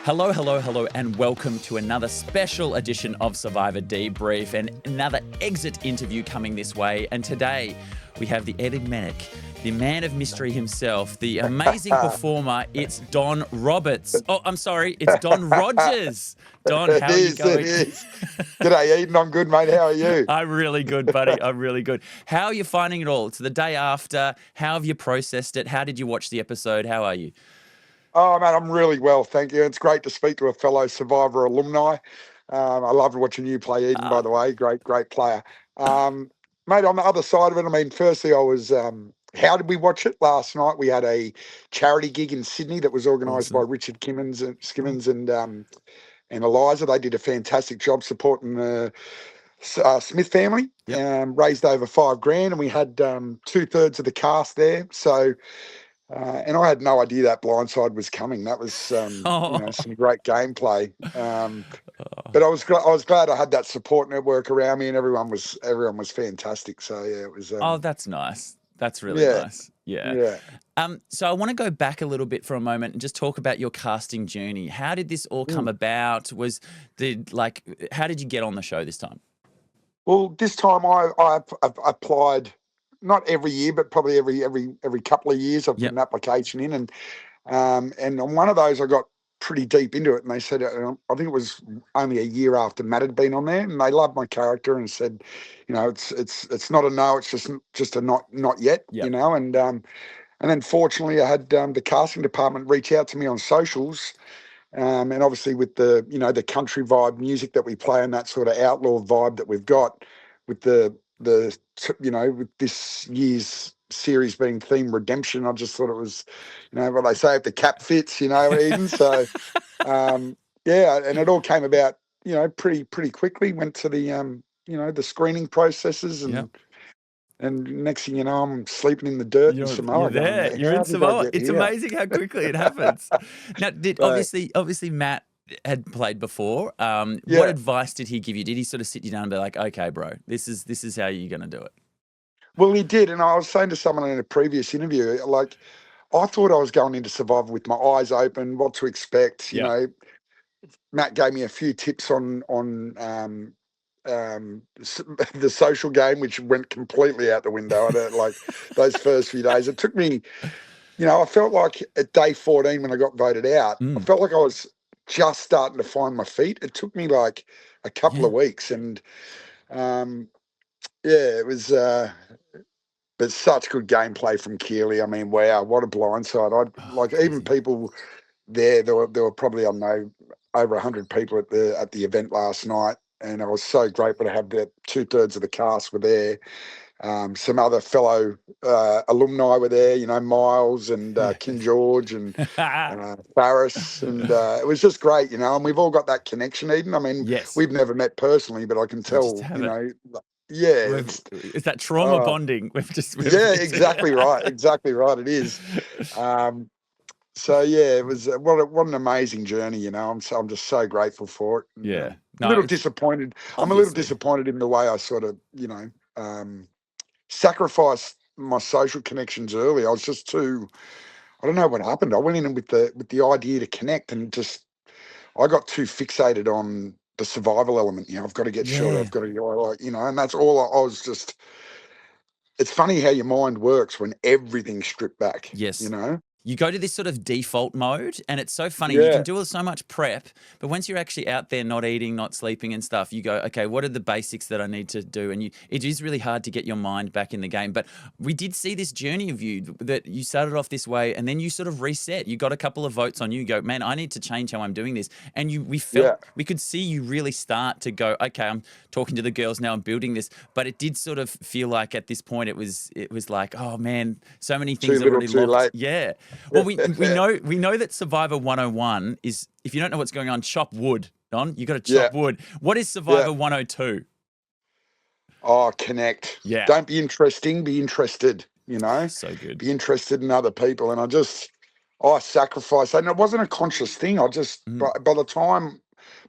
Hello, hello, hello, and welcome to another special edition of Survivor Debrief and another exit interview coming this way. And today we have the enigmatic, the man of mystery himself, the amazing performer. It's Don Roberts. Oh, I'm sorry, it's Don Rogers. Don, how are you going? It is. G'day, Eden. I'm good, mate. How are you? I'm really good, buddy. I'm really good. How are you finding it all? It's the day after. How have you processed it? How did you watch the episode? How are you? Oh, mate, I'm really well, thank you. It's great to speak to a fellow Survivor alumni. I loved watching you play, Eden, by the way. Great player. Mate, on the other side of it, I mean, firstly, I was... how did we watch it last night? We had a charity gig in Sydney that was organised by Richard Skimmins and Eliza. They did a fantastic job supporting the Smith family. Raised over $5,000, and we had 2/3 of the cast there. So... and I had no idea that blindside was coming. That was, some great gameplay. But I was glad I had that support network around me, and everyone was fantastic. So yeah, it was. Oh, that's nice. That's really nice. Yeah. So I want to go back a little bit for a moment and just talk about your casting journey. How did this all come about? How did you get on the show this time? Well, this time I applied. Not every year, but probably every couple of years, I've put an application in, and on one of those I got pretty deep into it, and they said, I think it was only a year after Matt had been on there, and they loved my character and said, it's not a no, it's just a not yet, and then fortunately I had the casting department reach out to me on socials, and obviously with the country vibe music that we play and that sort of outlaw vibe that we've got with with this year's series being theme redemption, I just thought it was, what they say, if the cap fits, Eden. So, and it all came about, pretty quickly. Went to the, the screening processes, and next thing you know, I'm sleeping in the dirt in Samoa. You're there. You're in Samoa. It's amazing how quickly it happens. Now, obviously Matt had played before. What advice did he give you? Did he sort of sit you down and be like, okay, bro, this is how you're going to do it? Well, he did. And I was saying to someone in a previous interview, like, I thought I was going into Survivor with my eyes open, what to expect. Matt gave me a few tips on the social game, which went completely out the window. Like those first few days, it took me, I felt like at day 14 when I got voted out, I felt like I was just starting to find my feet. It took me like a couple of weeks, and it was but such good gameplay from Keely. I mean, wow, what a blindside. Even people there were probably, I don't know, over 100 people at the event last night, and I was so grateful to have the 2/3 of the cast were there. Some other fellow alumni were there, Miles and Kim George and Farris, and it was just great, and we've all got that connection, Eden. I mean, we've never met personally, but I can tell, it's that trauma bonding. Exactly right. It is. So yeah, it was what an amazing journey, I'm just so grateful for it. And, a little disappointed. Obviously. I'm a little disappointed in the way I sort of, sacrificed my social connections early. I was just too. I don't know what happened. I went in with the idea to connect, and I got too fixated on the survival element. I've got to get shot. I've got to go, and that's all. I was just. It's funny how your mind works when everything's stripped back. Yes. You go to this sort of default mode, and it's so funny. You can do so much prep, but once you're actually out there not eating, not sleeping and stuff, you go, okay, what are the basics that I need to do? And it is really hard to get your mind back in the game. But we did see this journey of you that you started off this way, and then you sort of reset. You got a couple of votes on you. You go, man, I need to change how I'm doing this. And we could see you really start to go, okay, I'm talking to the girls now, I'm building this. But it did sort of feel like at this point it was like, oh man, so many things are already locked. Late. Yeah. Well, we know that Survivor 101 is, if you don't know what's going on, chop wood, Don. You got to chop wood. What is Survivor 102? Oh, connect. Yeah. Don't be interesting, be interested, So good. Be interested in other people. And I sacrificed. And it wasn't a conscious thing. I just, by the time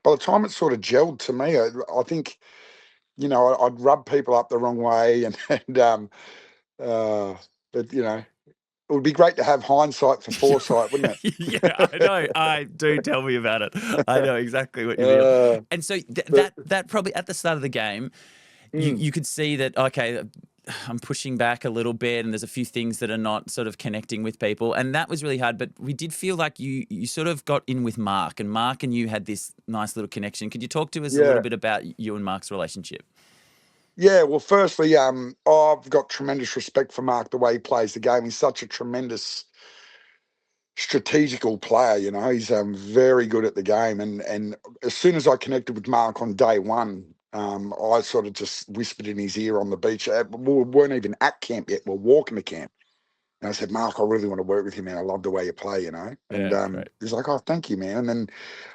it sort of gelled to me, I think, I'd rub people up the wrong way, but it would be great to have hindsight for foresight, wouldn't it? Yeah, I know. I do. Tell me about it. I know exactly what you mean. And so that probably at the start of the game, you could see that, okay, I'm pushing back a little bit and there's a few things that are not sort of connecting with people. And that was really hard. But we did feel like you sort of got in with Mark, and Mark and you had this nice little connection. Could you talk to us a little bit about you and Mark's relationship? Yeah, well, firstly, I've got tremendous respect for Mark, the way he plays the game. He's such a tremendous strategical player, you know. He's very good at the game. And as soon as I connected with Mark on day one, I sort of just whispered in his ear on the beach. We weren't even at camp yet. We're walking to camp. And I said, Mark, I really want to work with you, man. I love the way you play, you know. And Great. he's like, oh, thank you, man. And then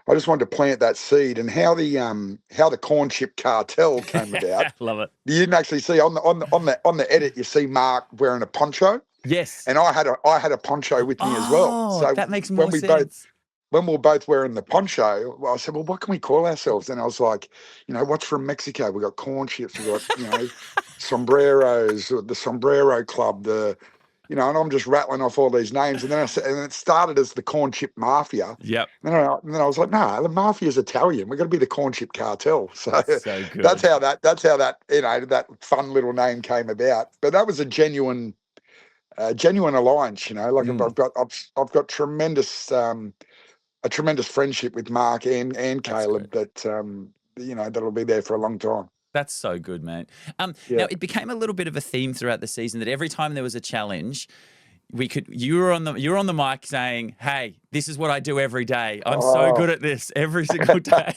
I just wanted to plant that seed. And how the corn chip cartel came about. Love it. You didn't actually see on the edit. You see Mark wearing a poncho. Yes. And I had a poncho with me as well. So that makes more sense. When we were both wearing the poncho, I said, well, what can we call ourselves? And I was like, you know, what's from Mexico? We got corn chips. We got, you know, sombreros, the Sombrero Club, you know, and I'm just rattling off all these names. And then it started as the Corn Chip Mafia. Yep. And then I was like, no, the Mafia's Italian. We've got to be the Corn Chip Cartel. So good. that's how that, you know, that fun little name came about. But that was a genuine alliance, you know. Like I've got a tremendous friendship with Mark and Caleb that you know, that'll be there for a long time. That's so good, mate. Now it became a little bit of a theme throughout the season that every time there was a challenge, you were on the mic saying, "Hey, this is what I do every day. I'm so good at this every single day."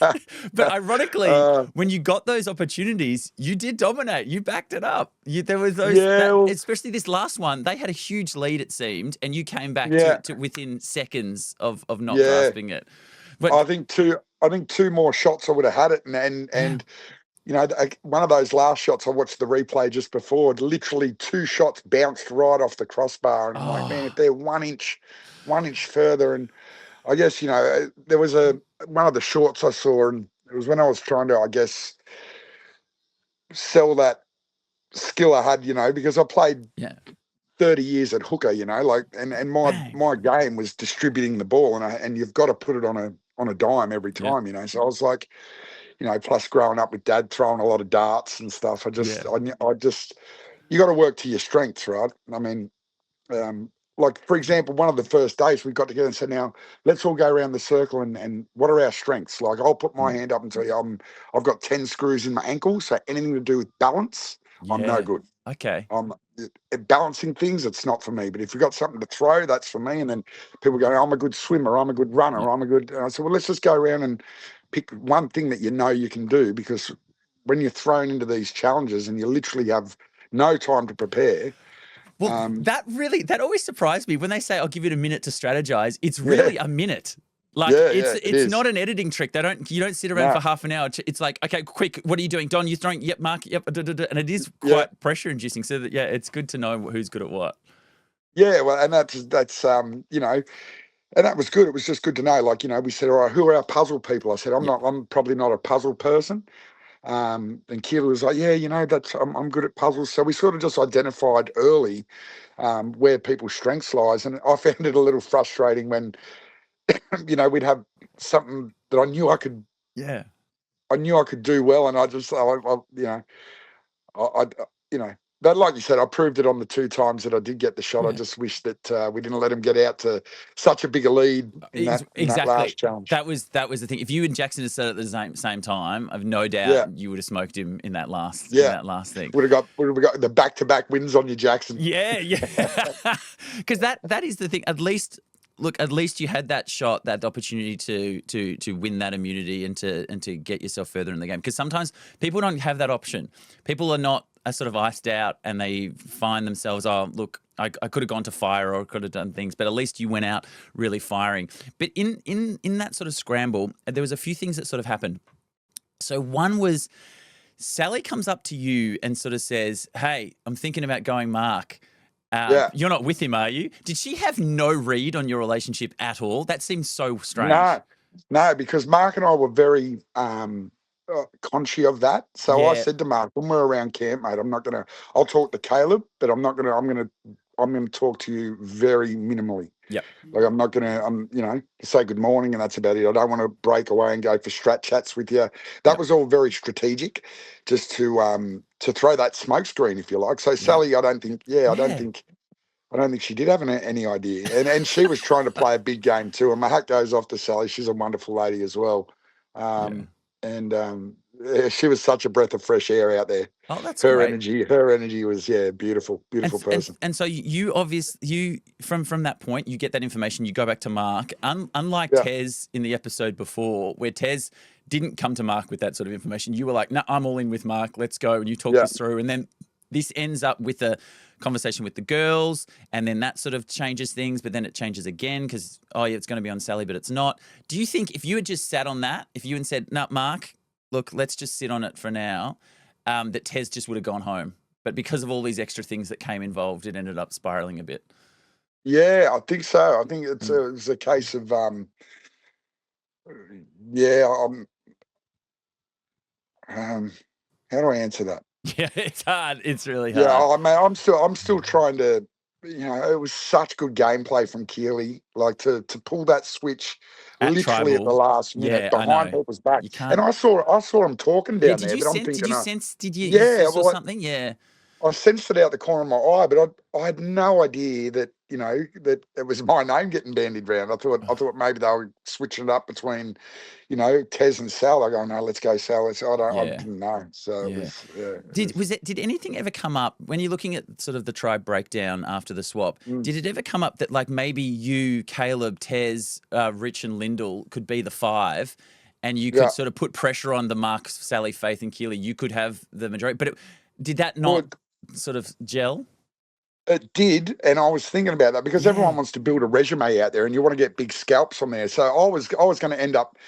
But ironically, when you got those opportunities, you did dominate. You backed it up. There was those, especially this last one. They had a huge lead, it seemed, and you came back to within seconds of not grasping it. But I think two more shots I would have had it, and you know, one of those last shots, I watched the replay just before, literally 2 shots bounced right off the crossbar. And I'm like, man, if they're 1 inch further. And I guess, you know, there was one of the shorts I saw, and it was when I was trying to, I guess, sell that skill I had, you know, because I played 30 years at hooker, you know, like, and my game was distributing the ball, and you've got to put it on a dime every time, you know. So I was like, you know, plus growing up with Dad throwing a lot of darts and stuff, I just you got to work to your strengths, right? I mean, like for example, one of the first days we got together and said, now let's all go around the circle and what are our strengths? Like I'll put my hand up and tell you I've got 10 screws in my ankle, so anything to do with balance, I'm no good. Okay. Balancing things, it's not for me. But if you've got something to throw, that's for me. And then people go, I'm a good swimmer, I'm a good runner, I'm a good. And I said, well, let's just go around and pick one thing that you know you can do, because when you're thrown into these challenges and you literally have no time to prepare. Well, that always surprised me when they say, I'll give you a minute to strategize. It's really a minute. Like it's not an editing trick. You don't sit around for half an hour. It's like, okay, quick, what are you doing? Don, you're throwing, yep, Mark, yep, and it is quite pressure inducing. So that it's good to know who's good at what. Yeah, well, and that's you know, and that was good. It was just good to know. Like, you know, we said, all right, who are our puzzle people? I said, I'm probably not a puzzle person. And Keela was like, yeah, you know, I'm good at puzzles. So we sort of just identified early where people's strengths lies. And I found it a little frustrating when, you know, we'd have something that I knew I could do well, and I just, you know, but like you said, I proved it on the 2 times that I did get the shot. I just wish that we didn't let him get out to such a big a lead in that last challenge. That was the thing. If you and Jackson had said it at the same time, I've no doubt you would have smoked him in that last thing. Would have got the back-to-back wins on you, Jackson. Yeah. Because that is the thing. At least you had that shot, that opportunity to win that immunity and to get yourself further in the game. Because sometimes people don't have that option. People are sort of iced out, and they find themselves, oh, look, I could have gone to fire or could have done things, but at least you went out really firing. But in that sort of scramble, there was a few things that sort of happened. So one was Sally comes up to you and sort of says, hey, I'm thinking about going Mark. You're not with him, are you? Did she have no read on your relationship at all? That seems so strange. No, because Mark and I were very conscious of that. So I said to Mark, when we're around camp, mate, I'll talk to Caleb, but I'm going to I'm going to talk to you very minimally. Yep. Like I'm not going to, say good morning and that's about it. I don't want to break away and go for strat chats with you. That was all very strategic, just to throw that smoke screen, if you like. So Sally, I don't think she did have any idea, and she was trying to play a big game too. And my hat goes off to Sally; she's a wonderful lady as well. She was such a breath of fresh air out there. Oh, that's her great. energy was beautiful person. And so you obviously from that point you get that information, you go back to Mark. Unlike Tez in the episode before, where Tez didn't come to Mark with that sort of information, you were like, "No, I'm all in with Mark. Let's go." And you talk this through, and then this ends up with a conversation with the girls, and then that sort of changes things, but then it changes again because, it's going to be on Sally, but it's not. Do you think if you had just sat on that, if you had said, "No, Mark, look, let's just sit on it for now," that Tez just would have gone home? But because of all these extra things that came involved, it ended up spiraling a bit. Yeah, I think so. I think it's a case of, how do I answer that? Yeah, it's hard. It's really hard. Yeah, I'm still trying to. It was such good gameplay from Keely, like to pull that switch at literally tribal, at the last minute behind Pepper's back. And I saw him talking down there, but I'm thinking, did you saw something? Yeah. I sensed it out the corner of my eye, but I had no idea that that it was my name getting bandied around. I thought maybe they were switching it up between, Tez and Sal. I go, no, let's go Sal. I didn't know. So it was. Did anything ever come up when you're looking at sort of the tribe breakdown after the swap? Did it ever come up that like maybe you, Caleb, Tez, Rich, and Lyndall could be the 5? And you could sort of put pressure on the Mark, Sally, Faith, and Keely. You could have the majority, but did that not sort of gel? It did, and I was thinking about that because everyone wants to build a resume out there, and you want to get big scalps on there. So I was going to end up.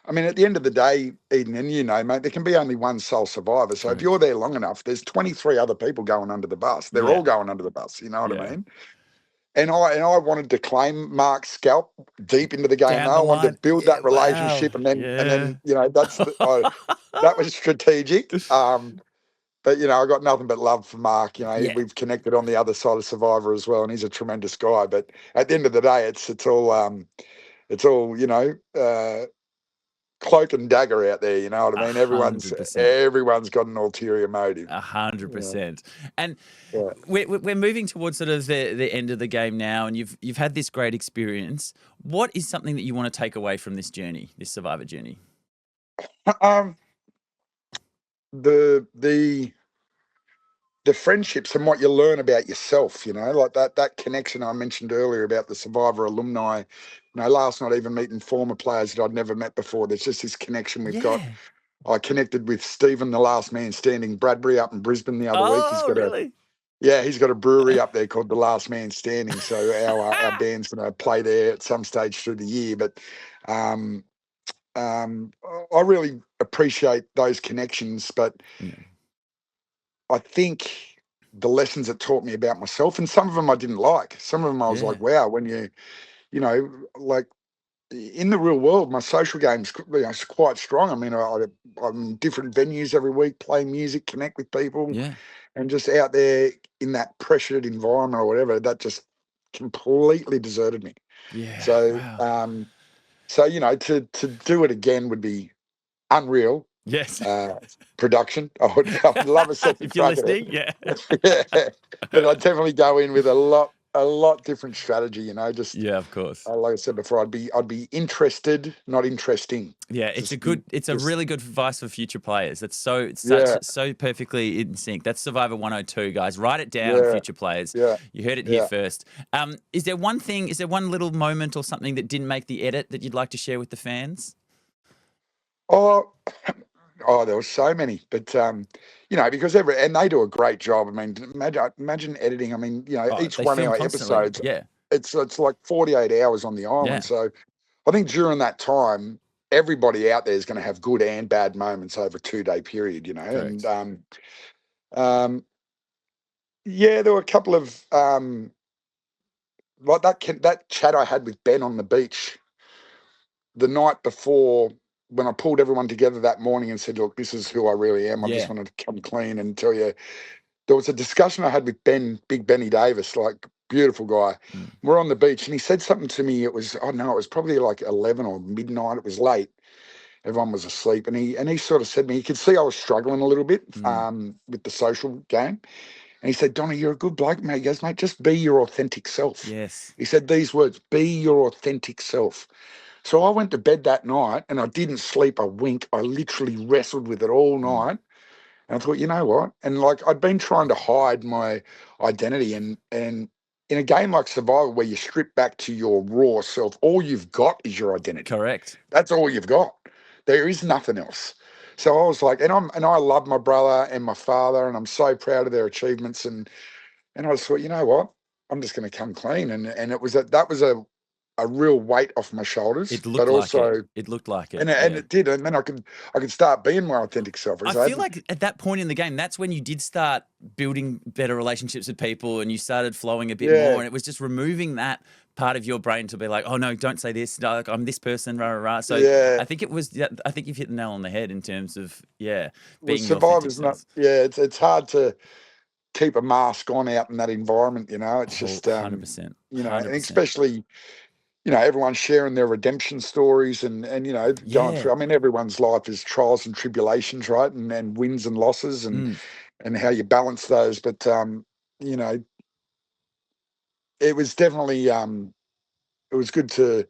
I mean, at the end of the day, Eden, and mate, there can be only one sole survivor. So if you're there long enough, there's 23 other people going under the bus. They're all going under the bus. You know what I mean? And I wanted to claim Mark's scalp deep into the game. I wanted to build that relationship, and then that was strategic. But, I got nothing but love for Mark. We've connected on the other side of Survivor as well, and he's a tremendous guy. But at the end of the day, it's all cloak and dagger out there. You know what I mean? 100%. Everyone's got an ulterior motive. 100%. And we're moving towards sort of the end of the game now, and you've had this great experience. What is something that you want to take away from this journey, this Survivor journey? The friendships and what you learn about yourself, like that connection I mentioned earlier about the Survivor alumni. Last night, even meeting former players that I'd never met before. There's just this connection we've got. I connected with Stephen, the last man standing, Bradbury up in Brisbane the other week. He's got really? He's got a brewery up there called the Last Man Standing. So our band's going to play there at some stage through the year. But I really appreciate those connections, but I think the lessons it taught me about myself, and some of them I didn't like. Some of them I was like, wow, when like in the real world, my social game's quite strong. I mean, I'm in different venues every week, play music, connect with people, and just out there in that pressured environment or whatever, that just completely deserted me. Yeah. So, wow. To do it again would be unreal. Yes. Production. I would love a second if you're listening, But I'd definitely go in with a lot different strategy, just of course. Like I said before, I'd be interested, not interesting. Yeah, it's a really good advice for future players. That's so perfectly in sync. That's Survivor 102, guys. Write it down, future players. Yeah. You heard it here first. Is there one little moment or something that didn't make the edit that you'd like to share with the fans? Oh, there were so many, but because and they do a great job. I mean, imagine editing. I mean, each 1 hour episodes. Yeah, it's like 48 hours on the island. Yeah. So, I think during that time, everybody out there is going to have good and bad moments over a 2-day period. Correct. And there were a couple of like that chat I had with Ben on the beach the night before, when I pulled everyone together that morning and said, look, this is who I really am. I just wanted to come clean and tell you. There was a discussion I had with Big Benny Davis, like beautiful guy. We're on the beach, and he said something to me. It was, I don't know, it was probably like 11 or midnight. It was late. Everyone was asleep, and he sort of said to me, he could see I was struggling a little bit with the social game. And he said, Donnie, you're a good bloke, mate. He goes, mate, just be your authentic self. Yes. He said these words, be your authentic self. So I went to bed that night and I didn't sleep a wink. I literally wrestled with it all night. And I thought, you know what? And like I'd been trying to hide my identity, and in a game like Survival where you strip back to your raw self, all you've got is your identity. Correct. That's all you've got. There is nothing else. So I was like, and I love my brother and my father, and I'm so proud of their achievements. And I just thought, you know what? I'm just going to come clean. And it was that was a real weight off my shoulders. It looked but like also, it. It looked like it. And it did. And then I could start being my authentic self. I feel like at that point in the game, that's when you did start building better relationships with people, and you started flowing a bit more. And it was just removing that part of your brain to be like, oh no, don't say this. No, I'm this person. Rah, rah, rah. So I think it was. I think you've hit the nail on the head in terms of being Survivor's not. Yeah, it's hard to keep a mask on out in that environment. You know, it's just 100%. You know, and especially. You know, everyone's sharing their redemption stories and you know, going through. I mean, everyone's life is trials and tribulations, right? And wins and losses and how you balance those. But you know, it was definitely it was good to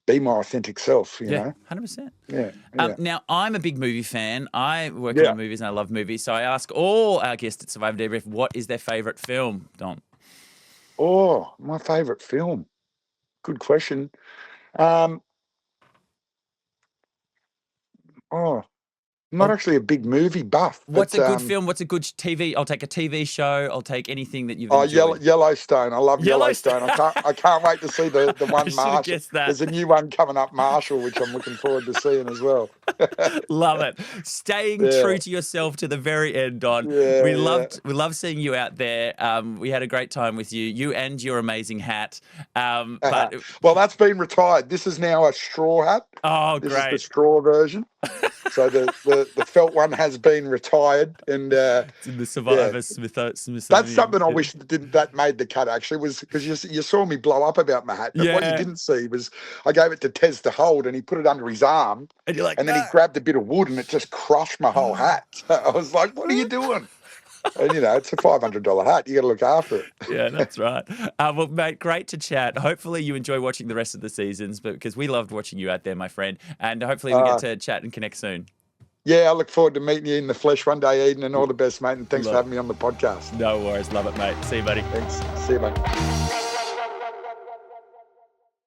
be my authentic self, you know? 100%. Yeah. Now, I'm a big movie fan. I work on movies and I love movies. So I ask all our guests at Survivor Debrief, what is their favourite film, Don? Oh, my favourite film. Good question. I'm not actually a big movie buff. What's a good film? What's a good TV? I'll take a TV show. I'll take anything that you've enjoyed. Yellowstone. I love Yellowstone. I can't wait to see the one Marshall. There's a new one coming up, Marshall, which I'm looking forward to seeing as well. Love it. Staying true to yourself to the very end, Don. We love seeing you out there. We had a great time with you. You and your amazing hat. But well, that's been retired. This is now a straw hat. Oh, this great. Is the straw version. So the felt one has been retired, and it's in the Survivor Smithsonian. That's something I wish that made the cut. Actually, was because you saw me blow up about my hat. But what you didn't see was I gave it to Tez to hold, and he put it under his arm, and you're like, and then he grabbed a bit of wood, and it just crushed my whole hat. I was like, "What are you doing?" And you know, it's a $500 hat. You got to look after it. Yeah, that's right. Well, mate, great to chat. Hopefully, you enjoy watching the rest of the seasons, because we loved watching you out there, my friend. And hopefully, we get to chat and connect soon. Yeah, I look forward to meeting you in the flesh one day, Eden, and all the best, mate. And thanks for having me on the podcast. No worries. Love it, mate. See you, buddy. Thanks. See you, mate.